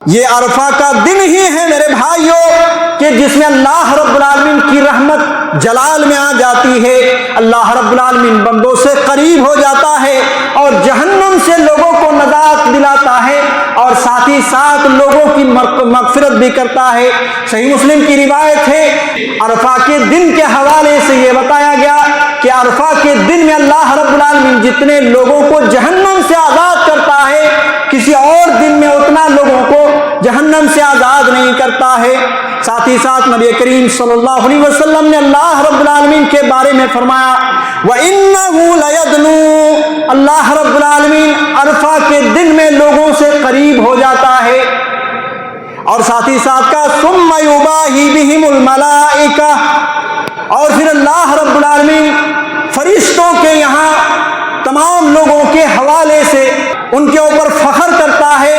یہ عرفہ کا دن ہی ہے میرے بھائیوں کہ جس میں اللہ رب العالمین کی رحمت جلال میں آ جاتی ہے، اللہ رب العالمین بندوں سے قریب ہو جاتا ہے اور جہنم سے لوگوں کو نجات دلاتا ہے اور ساتھ ہی ساتھ لوگوں کی مغفرت بھی کرتا ہے۔ صحیح مسلم کی روایت ہے، عرفہ کے دن کے حوالے سے یہ بتایا گیا کہ عرفہ کے دن میں اللہ رب العالمین جتنے لوگوں کو جہنم سے آزاد کرتا ہے، کسی اور دن میں اتنا لوگوں کو جہنم سے آزاد نہیں کرتا ہے۔ ساتھ ہی ساتھ نبی کریم صلی اللہ علیہ وسلم نے اللہ رب العالمین کے بارے میں فرمایا وَإِنَّهُ لَيَدْنُو، اللہ رب العالمین عرفہ کے دن میں لوگوں سے قریب ہو جاتا ہے۔ اور ساتھ ہی ساتھ کا ثُمَّ يُبَاهِي بِهِمُ الْمَلَائِكَةُ، اور پھر اللہ رب العالمین فرشتوں کے یہاں تمام لوگوں کے حوالے سے ان کے اوپر فخر کرتا ہے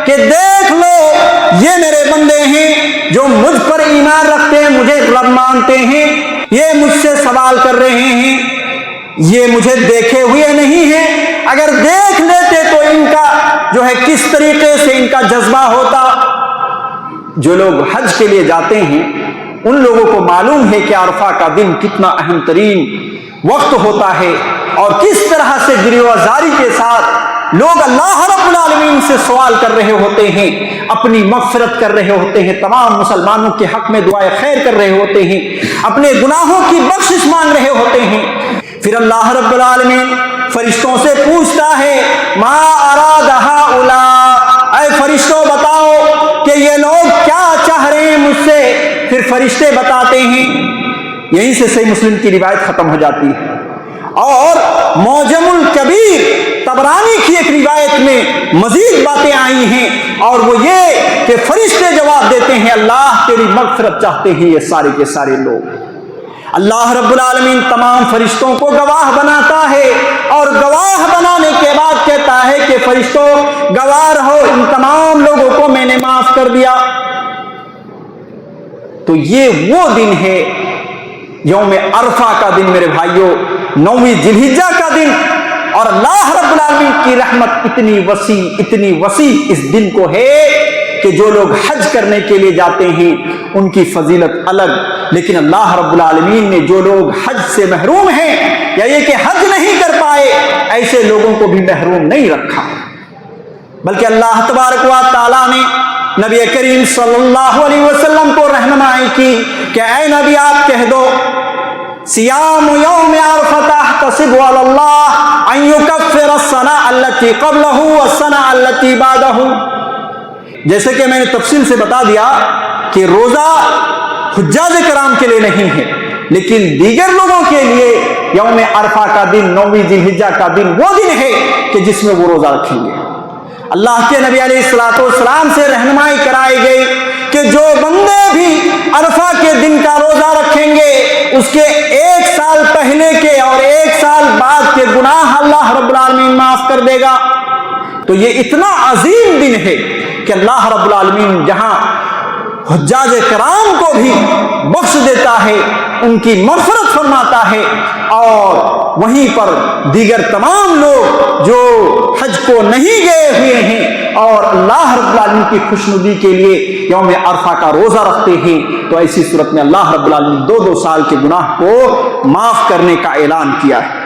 کہ دیکھ لو یہ میرے بندے ہیں جو مجھ پر ایمان رکھتے ہیں، مجھے رب مانتے ہیں، یہ مجھ سے سوال کر رہے ہیں، یہ مجھے دیکھے ہوئے نہیں ہیں، اگر دیکھ لیتے تو ان کا جو ہے کس طریقے سے ان کا جذبہ ہوتا۔ جو لوگ حج کے لیے جاتے ہیں ان لوگوں کو معلوم ہے کہ عرفہ کا دن کتنا اہم ترین وقت ہوتا ہے اور کس طرح سے گریبانزاری کے ساتھ لوگ اللہ رب العالمین سے سوال کر رہے ہوتے ہیں، اپنی مغفرت کر رہے ہوتے ہیں، تمام مسلمانوں کے حق میں دعائے خیر کر رہے ہوتے ہیں، اپنے گناہوں کی بخشش مانگ رہے ہوتے ہیں۔ پھر اللہ رب العالمین فرشتوں سے پوچھتا ہے ما اراد ہؤلاء، اے فرشتوں بتاؤ کہ یہ لوگ کیا چاہ رہے ہیں مجھ سے۔ پھر فرشتے بتاتے ہیں، یہیں سے صحیح مسلم کی روایت ختم ہو جاتی ہے۔ اور معجم الکبیر طبرانی کی ایک روایت میں مزید باتیں آئی ہیں اور وہ یہ کہ فرشتے جواب دیتے ہیں اللہ تیری مغفرت چاہتے ہیں یہ سارے کے سارے لوگ۔ اللہ رب العالمین تمام فرشتوں کو گواہ بناتا ہے اور گواہ بنانے کے بعد کہتا ہے کہ فرشتوں گواہ رہو، ان تمام لوگوں کو میں نے معاف کر دیا۔ تو یہ وہ دن ہے یوم عرفہ کا دن میرے بھائیوں، 9ویں ذی الحجہ کا دن، اور اللہ رب العالمین کی رحمت اتنی وسیع اس دن کو ہے کہ جو لوگ حج کرنے کے لیے جاتے ہیں ان کی فضیلت الگ، لیکن اللہ رب العالمین نے جو لوگ حج سے محروم ہیں یا یہ کہ حج نہیں کر پائے ایسے لوگوں کو بھی محروم نہیں رکھا، بلکہ اللہ تبارک و تعالیٰ نے نبی کریم صلی اللہ علیہ وسلم کو رہنمائی کی کہ اے نبی آپ کہہ دو سیام یوم عرفہ احتسب علی اللہ ان یکفر السنہ التی قبلہ والسنہ التی بعدہ۔ جیسے کہ میں نے تفصیل سے بتا دیا کہ روزہ حجاج کرام کے لیے نہیں ہے، لیکن دیگر لوگوں کے لیے یوم عرفہ کا دن، 9ویں ذی الحجہ کا دن وہ دن ہے کہ جس میں وہ روزہ رکھیں گے۔ اللہ کے نبی علیہ الصلوۃ والسلام سے رہنمائی کرائی گئی کہ جو بندے بھی عرفہ کے دن کا روزہ رکھیں گے اس کے 1 سال پہلے کے اور 1 سال بعد کے گناہ اللہ رب العالمین معاف کر دے گا۔ تو یہ اتنا عظیم دن ہے کہ اللہ رب العالمین جہاں حجاج کرام کو بھی بخش دیتا ہے، ان کی مغفرت فرماتا ہے، اور وہیں پر دیگر تمام لوگ جو حج کو نہیں گئے ہوئے ہیں اور اللہ رب العالمین کی خوشنودی کے لیے یوم عرفہ کا روزہ رکھتے ہیں، تو ایسی صورت میں اللہ رب العالمین 2 سال کے گناہ کو معاف کرنے کا اعلان کیا ہے۔